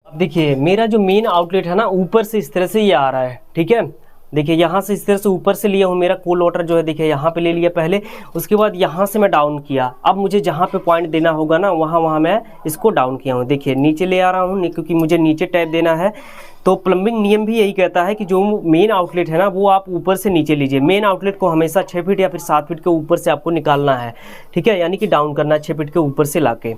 अब देखिए मेरा जो मेन आउटलेट है ना ऊपर से इस तरह से ये आ रहा है, ठीक है। देखिए यहाँ से इस तरह से ऊपर से लिया हूँ, मेरा कोल्ड वाटर जो है देखिए यहाँ पे ले लिया पहले, उसके बाद यहाँ से मैं डाउन किया। अब मुझे जहाँ पे पॉइंट देना होगा ना वहाँ मैं इसको डाउन किया हूँ। देखिए नीचे ले आ रहा हूँ क्योंकि मुझे नीचे टैप देना है। तो प्लम्बिंग नियम भी यही कहता है कि जो मेन आउटलेट है ना वो आप ऊपर से नीचे लीजिए। मेन आउटलेट को हमेशा 6 फीट या फिर 7 फीट के ऊपर से आपको निकालना है, ठीक है, यानी कि डाउन करना है 6 फीट के ऊपर से लाके।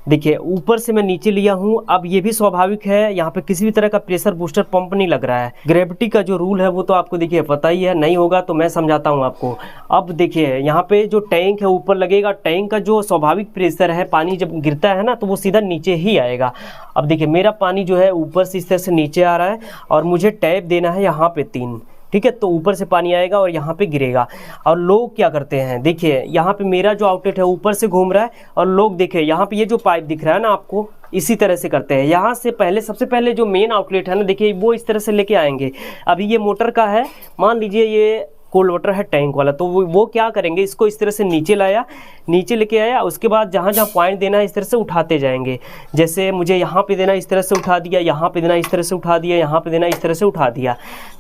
देखिए ऊपर से मैं नीचे लिया हूँ। अब ये भी स्वाभाविक है, यहाँ पे किसी भी तरह का प्रेशर बूस्टर पंप नहीं लग रहा है। ग्रेविटी का जो रूल है वो तो आपको देखिए पता ही है, नहीं होगा तो मैं समझाता हूँ आपको। अब देखिए यहाँ पे जो टैंक है ऊपर लगेगा, टैंक का जो स्वाभाविक प्रेशर है, पानी जब गिरता है ना तो वो सीधा नीचे ही आएगा। अब देखिए मेरा पानी जो है ऊपर से इस तरह से नीचे आ रहा है और मुझे टैप देना है यहाँ पे 3, ठीक है। तो ऊपर से पानी आएगा और यहाँ पे गिरेगा। और लोग क्या करते हैं, देखिए यहाँ पे मेरा जो आउटलेट है ऊपर से घूम रहा है और लोग देखिए यहाँ पे ये जो पाइप दिख रहा है ना आपको, इसी तरह से करते हैं। यहाँ से पहले सबसे पहले जो मेन आउटलेट है ना देखिए वो इस तरह से लेके आएंगे। अभी ये मोटर का है, मान लीजिए ये कोल्ड वाटर है टैंक वाला, तो वो क्या करेंगे, इसको इस तरह से नीचे लाया, नीचे लेके आया, उसके बाद जहाँ जहाँ पॉइंट देना है इस तरह से उठाते जाएंगे। जैसे मुझे यहाँ पे देना इस तरह से उठा दिया, यहाँ पे देना इस तरह से उठा दिया, यहाँ पे देना इस तरह से उठा दिया।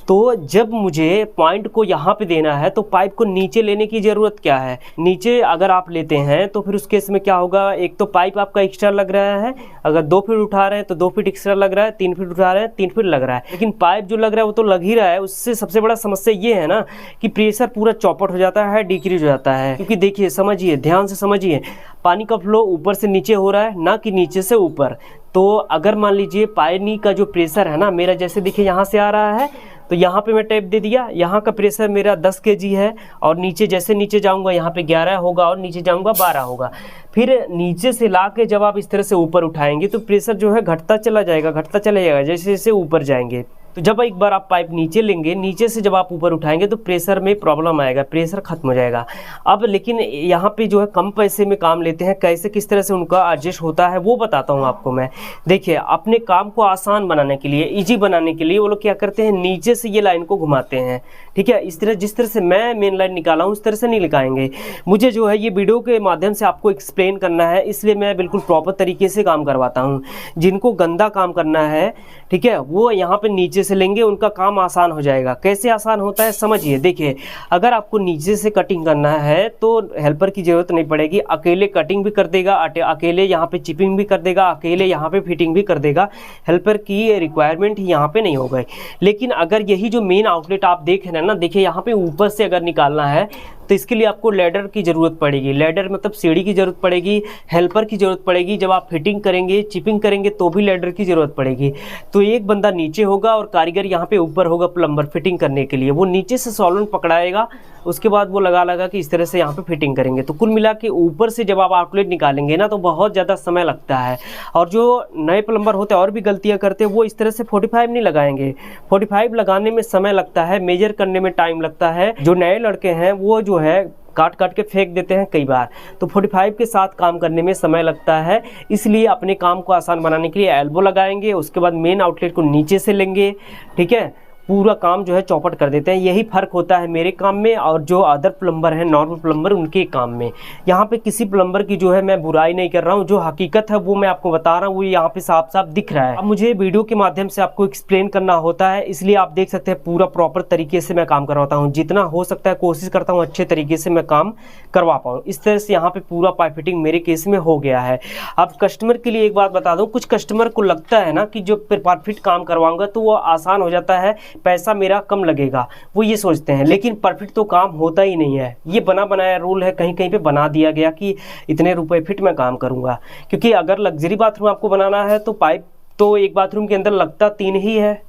तो जब मुझे पॉइंट को यहाँ पे देना है तो पाइप को नीचे लेने की ज़रूरत क्या है। नीचे अगर आप लेते हैं तो फिर उस केस में क्या होगा, एक तो पाइप आपका एक्स्ट्रा लग रहा है, अगर 2 फीट उठा रहे हैं तो 2 फीट एक्स्ट्रा लग रहा है, 3 फीट उठा रहे हैं 3 फीट लग रहा है। लेकिन पाइप जो लग रहा है वो तो लग ही रहा है। उससे सबसे बड़ा समस्या ये है ना कि प्रेशर पूरा चौपट हो जाता है, डिक्रीज हो जाता है। क्योंकि देखिए समझिए, ध्यान से समझिए, पानी का फ्लो ऊपर से नीचे हो रहा है, ना कि नीचे से ऊपर। तो अगर मान लीजिए पानी का जो प्रेशर है ना मेरा, जैसे देखिए यहाँ से आ रहा है तो यहाँ पे मैं टैप दे दिया, यहाँ का प्रेशर मेरा 10 kg है और नीचे जैसे नीचे जाऊँगा यहाँ पे 11 होगा और नीचे जाऊँगा 12 होगा। फिर नीचे से ला के जब आप इस तरह से ऊपर उठाएंगे तो प्रेशर जो है घटता चला जाएगा, घटता चला जाएगा जैसे जैसे ऊपर जाएंगे। तो जब एक बार आप पाइप नीचे लेंगे, नीचे से जब आप ऊपर उठाएंगे तो प्रेशर में प्रॉब्लम आएगा, प्रेशर खत्म हो जाएगा। अब लेकिन यहाँ पे जो है कम पैसे में काम लेते हैं, कैसे किस तरह से उनका एडजस्ट होता है वो बताता हूँ आपको मैं। देखिए अपने काम को आसान बनाने के लिए, इजी बनाने के लिए वो लोग क्या करते हैं, नीचे से ये लाइन को घुमाते हैं, ठीक है। इस तरह जिस तरह से मैं मेन लाइन निकाला हूँ उस तरह से नहीं निकालेंगे। मुझे जो है ये वीडियो के माध्यम से आपको एक्सप्लेन करना है, इसलिए मैं बिल्कुल प्रॉपर तरीके से काम करवाता हूँ। जिनको गंदा काम करना है, ठीक है, वो यहाँ पे नीचे से लेंगे, उनका काम आसान हो जाएगा। कैसे आसान होता है समझिए। देखिए अगर आपको नीचे से कटिंग करना है तो हेल्पर की ज़रूरत नहीं पड़ेगी, अकेले कटिंग भी कर देगा, अकेले यहाँ पे चिपिंग भी कर देगा, अकेले यहाँ पे फिटिंग भी कर देगा। हेल्पर की रिक्वायरमेंट ही यहाँ पे नहीं हो गई। लेकिन अगर यही जो मेन आउटलेट आप देख रहे हैं ना, देखिए यहाँ पे ऊपर से अगर निकालना है तो इसके लिए आपको लैडर की ज़रूरत पड़ेगी। लैडर मतलब सीढ़ी की ज़रूरत पड़ेगी, हेल्पर की ज़रूरत पड़ेगी। जब आप फिटिंग करेंगे, चिपिंग करेंगे तो भी लैडर की ज़रूरत पड़ेगी। तो एक बंदा नीचे होगा और कारीगर यहाँ पे ऊपर होगा प्लम्बर फिटिंग करने के लिए। वो नीचे से सॉल्वेंट पकड़ाएगा, उसके बाद वो लगा कि इस तरह से यहाँ पे फिटिंग करेंगे। तो कुल मिला के ऊपर से जब आप आउटलेट निकालेंगे ना तो बहुत ज़्यादा समय लगता है। और जो नए प्लम्बर होते हैं और भी गलतियाँ करते हैं, वो इस तरह से 45 नहीं लगाएंगे। 45 लगाने में समय लगता है, मेजर करने में टाइम लगता है। जो नए लड़के हैं वो जो है काट के फेंक देते हैं कई बार। तो 45 के साथ काम करने में समय लगता है। इसलिए अपने काम को आसान बनाने के लिए एल्बो लगाएंगे, उसके बाद मेन आउटलेट को नीचे से लेंगे, ठीक है, पूरा काम जो है चौपट कर देते हैं। यही फ़र्क होता है मेरे काम में और जो अदर प्लम्बर हैं, नॉर्मल प्लम्बर, उनके काम में। यहाँ पे किसी प्लम्बर की जो है मैं बुराई नहीं कर रहा हूँ, जो हकीकत है वो मैं आपको बता रहा हूँ, वो यहाँ पे साफ साफ दिख रहा है। अब मुझे वीडियो के माध्यम से आपको एक्सप्लेन करना होता है, इसलिए आप देख सकते हैं पूरा प्रॉपर तरीके से मैं काम करवाता हूँ। जितना हो सकता है कोशिश करता हूँ अच्छे तरीके से मैं काम करवा पाऊँ। इस तरह से यहाँ पे पूरा पाइप फिटिंग मेरे केस में हो गया है। अब कस्टमर के लिए एक बात बता दूँ, कुछ कस्टमर को लगता है ना कि जो परफेक्ट काम करवाऊँगा तो वो आसान हो जाता है, पैसा मेरा कम लगेगा, वो ये सोचते हैं। लेकिन परफेक्ट तो काम होता ही नहीं है। ये बना बनाया रूल है, कहीं कहीं पे बना दिया गया कि इतने रुपए फिट में काम करूंगा। क्योंकि अगर लग्जरी बाथरूम आपको बनाना है तो पाइप तो एक बाथरूम के अंदर लगता 3 ही है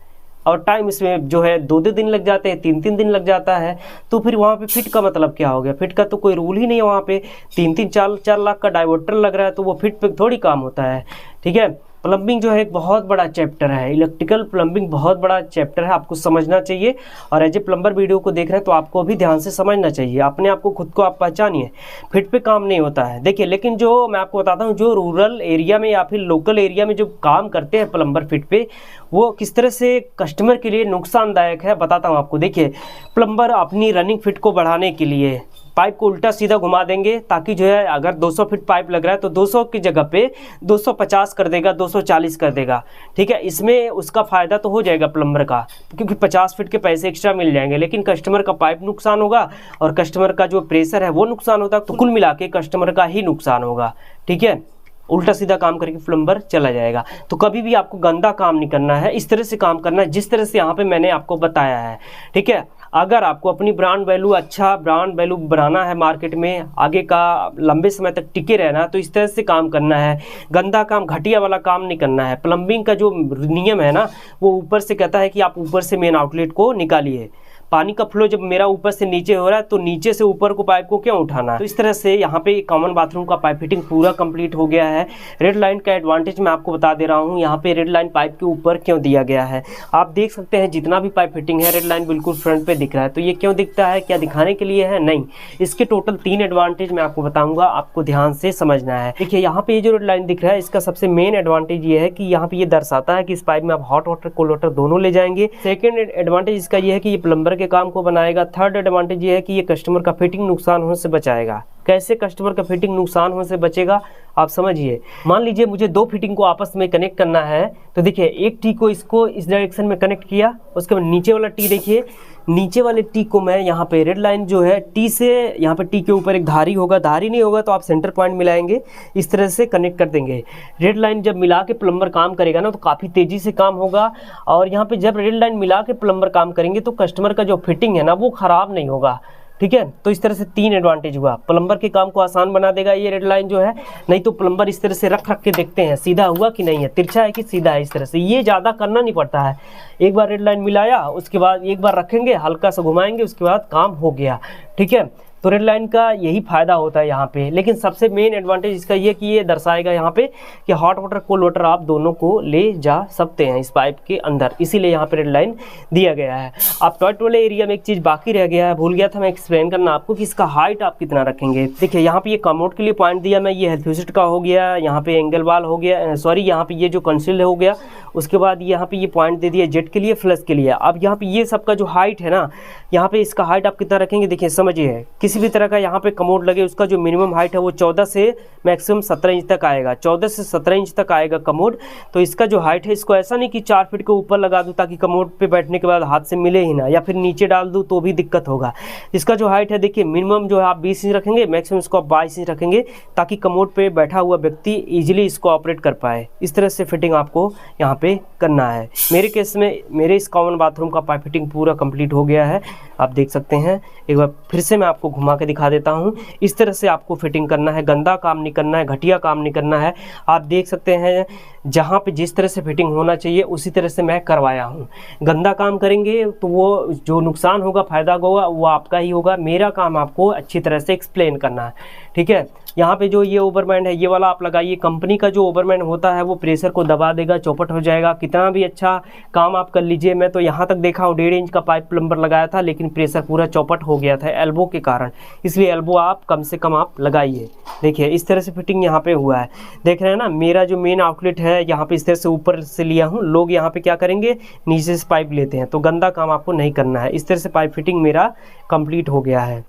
और टाइम इसमें जो है 2-2 दिन लग जाते हैं, 3-3 दिन लग जाता है। तो फिर वहाँ पे फिट का मतलब क्या हो गया? फिट का तो कोई रूल ही नहीं है। वहाँ पे 3-4 लाख का डाइवर्टर लग रहा है तो वो फिट पे थोड़ी काम होता है, ठीक है। प्लम्बिंग जो है एक बहुत बड़ा चैप्टर है, इलेक्ट्रिकल प्लम्बिंग बहुत बड़ा चैप्टर है, आपको समझना चाहिए। और एज ए प्लम्बर वीडियो को देख रहे हैं तो आपको भी ध्यान से समझना चाहिए। अपने आप को, खुद को आप पहचानिए, फिट पे काम नहीं होता है। देखिए लेकिन जो मैं आपको बताता हूँ, जो रूरल एरिया में या फिर लोकल एरिया में जो काम करते हैं प्लम्बर फिट पे, वो किस तरह से कस्टमर के लिए नुकसानदायक है बताता हूँ आपको। देखिए प्लम्बर अपनी रनिंग फिट को बढ़ाने के लिए पाइप को उल्टा सीधा घुमा देंगे ताकि जो है अगर 200 फीट पाइप लग रहा है तो 200 की जगह पे 250 कर देगा, 240 कर देगा। ठीक है, इसमें उसका फ़ायदा तो हो जाएगा प्लम्बर का, क्योंकि 50 फीट के पैसे एक्स्ट्रा मिल जाएंगे, लेकिन कस्टमर का पाइप नुकसान होगा और कस्टमर का जो प्रेशर है वो नुकसान होता है, तो कुल मिला के कस्टमर का ही नुकसान होगा। ठीक है, उल्टा सीधा काम करके प्लम्बर चला जाएगा। तो कभी भी आपको गंदा काम नहीं करना है, इस तरह से काम करना है जिस तरह से यहाँ पे मैंने आपको बताया है। ठीक है, अगर आपको अपनी ब्रांड वैल्यू, अच्छा ब्रांड वैल्यू बनाना है, मार्केट में आगे का लंबे समय तक टिके रहना है, तो इस तरह से काम करना है। गंदा काम, घटिया वाला काम नहीं करना है। प्लम्बिंग का जो नियम है ना, वो ऊपर से कहता है कि आप ऊपर से मेन आउटलेट को निकालिए। पानी का फ्लो जब मेरा ऊपर से नीचे हो रहा है तो नीचे से ऊपर को पाइप को क्यों उठाना है। तो इस तरह से यहाँ पे कॉमन बाथरूम का पाइप फिटिंग पूरा कंप्लीट हो गया है। रेड लाइन का एडवांटेज मैं आपको बता दे रहा हूँ, यहाँ पे रेड लाइन पाइप के ऊपर क्यों दिया गया है। आप देख सकते हैं जितना भी पाइप फिटिंग है रेड लाइन बिल्कुल फ्रंट पे दिख रहा है। तो ये क्यों दिखता है, क्या दिखाने के लिए है? नहीं, इसके टोटल 3 एडवांटेज मैं आपको बताऊंगा, आपको ध्यान से समझना है। देखिए यहाँ पे ये जो रेड लाइन दिख रहा है, इसका सबसे मेन एडवांटेज ये है कि यहाँ पे ये दर्शाता है कि इस पाइप में आप हॉट वाटर, कोल्ड वाटर दोनों ले जाएंगे। सेकेंड एडवांटेज इसका ये है कि ये प्लम्बर के काम को बनाएगा। थर्ड एडवांटेज ये है कि ये कस्टमर का फिटिंग नुकसान होने से बचाएगा। कैसे कस्टमर का फिटिंग नुकसान होने से बचेगा, आप समझिए। मान लीजिए मुझे 2 फिटिंग को आपस में कनेक्ट करना है, तो देखिए एक टी को इसको इस डायरेक्शन में कनेक्ट किया, उसके बाद नीचे वाला टी, देखिए नीचे वाले टी को मैं यहाँ पे रेड लाइन जो है टी से, यहाँ पे टी के ऊपर एक धारी होगा, धारी नहीं होगा तो आप सेंटर पॉइंट मिलाएंगे, इस तरह से कनेक्ट कर देंगे। रेड लाइन जब मिला के प्लम्बर काम करेगा ना तो काफ़ी तेज़ी से काम होगा। और यहाँ पे जब रेड लाइन मिला के प्लम्बर काम करेंगे तो कस्टमर का जो फिटिंग है ना वो ख़राब नहीं होगा। ठीक है, तो इस तरह से 3 एडवांटेज हुआ। प्लम्बर के काम को आसान बना देगा ये रेड लाइन जो है, नहीं तो प्लम्बर इस तरह से रख के देखते हैं सीधा हुआ कि नहीं है, तिरछा है कि सीधा है। इस तरह से ये ज़्यादा करना नहीं पड़ता है। एक बार रेड लाइन मिलाया, उसके बाद एक बार रखेंगे, हल्का सा घुमाएंगे, उसके बाद काम हो गया। ठीक है, तो रेड लाइन का यही फ़ायदा होता है यहाँ पे। लेकिन सबसे मेन एडवांटेज इसका ये कि ये दर्शाएगा यहाँ पे कि हॉट वाटर, कोल्ड वाटर आप दोनों को ले जा सकते हैं इस पाइप के अंदर, इसीलिए यहाँ पे रेड लाइन दिया गया है। आप टॉयलेट वाले एरिया में एक चीज़ बाकी रह गया है, भूल गया था मैं एक्सप्लेन करना आपको कि इसका हाइट आप कितना रखेंगे। देखिए यहाँ पे ये कमोड के लिए पॉइंट दिया मैं, ये हेल्थ का हो गया, यहाँ पे एंगल वाल हो गया, सॉरी यहाँ पे ये जो कंसील हो गया, उसके बाद यहाँ पे ये पॉइंट दे दिया जेट के लिए, फ्लश के लिए। अब यहाँ पे ये सबका जो हाइट है ना, यहाँ पे इसका हाइट आप कितना रखेंगे, देखिए समझिए। किसी भी तरह का यहाँ पे कमोड लगे, उसका जो मिनिमम हाइट है वो 14 से मैक्सिमम 17 इंच तक आएगा, 14 से 17 इंच तक आएगा कमोड। तो इसका जो हाइट है, इसको ऐसा नहीं कि 4 फीट के ऊपर लगा दूँ ताकि कमोड पे बैठने के बाद हाथ से मिले ही ना, या फिर नीचे डाल दूँ तो भी दिक्कत होगा। इसका जो हाइट है देखिए, मिनिमम जो है आप 20 इंच रखेंगे, मैक्सिमम इसको आप 22 इंच रखेंगे, ताकि कमोड पे बैठा हुआ व्यक्ति ईजिली इसको ऑपरेट कर पाए। इस तरह से फिटिंग आपको यहाँ पे करना है। मेरे केस में मेरे इस कॉमन बाथरूम का पाइप फिटिंग पूरा कंप्लीट हो गया है, आप देख सकते हैं। एक बार फिर से मैं आपको घुमा के दिखा देता हूँ। इस तरह से आपको फिटिंग करना है, गंदा काम नहीं करना है, घटिया काम नहीं करना है। आप देख सकते हैं जहाँ पे जिस तरह से फिटिंग होना चाहिए उसी तरह से मैं करवाया हूँ। गंदा काम करेंगे तो वो जो नुकसान होगा, फ़ायदा होगा, वो आपका ही होगा। मेरा काम आपको अच्छी तरह से एक्सप्लेन करना है। ठीक है, यहाँ पे जो ये ओवरमैन है, ये वाला आप लगाइए। कंपनी का जो ओवरमैन होता है वो प्रेशर को दबा देगा, चौपट हो जाएगा। कितना भी अच्छा काम आप कर लीजिए, मैं तो यहाँ तक देखा हूँ 1.5 इंच का पाइप प्लम्बर लगाया था, लेकिन प्रेशर पूरा चौपट हो गया था एल्बो के कारण। इसलिए एल्बो आप कम से कम आप लगाइए। देखिए इस तरह से फिटिंग यहाँ पे हुआ है, देख रहे हैं ना। मेरा जो मेन आउटलेट है यहाँ पे इस तरह से ऊपर से लिया हूँ। लोग यहाँ पे क्या करेंगे, नीचे से पाइप लेते हैं, तो गंदा काम आपको नहीं करना है। इस तरह से पाइप फिटिंग मेरा कंप्लीट हो गया है।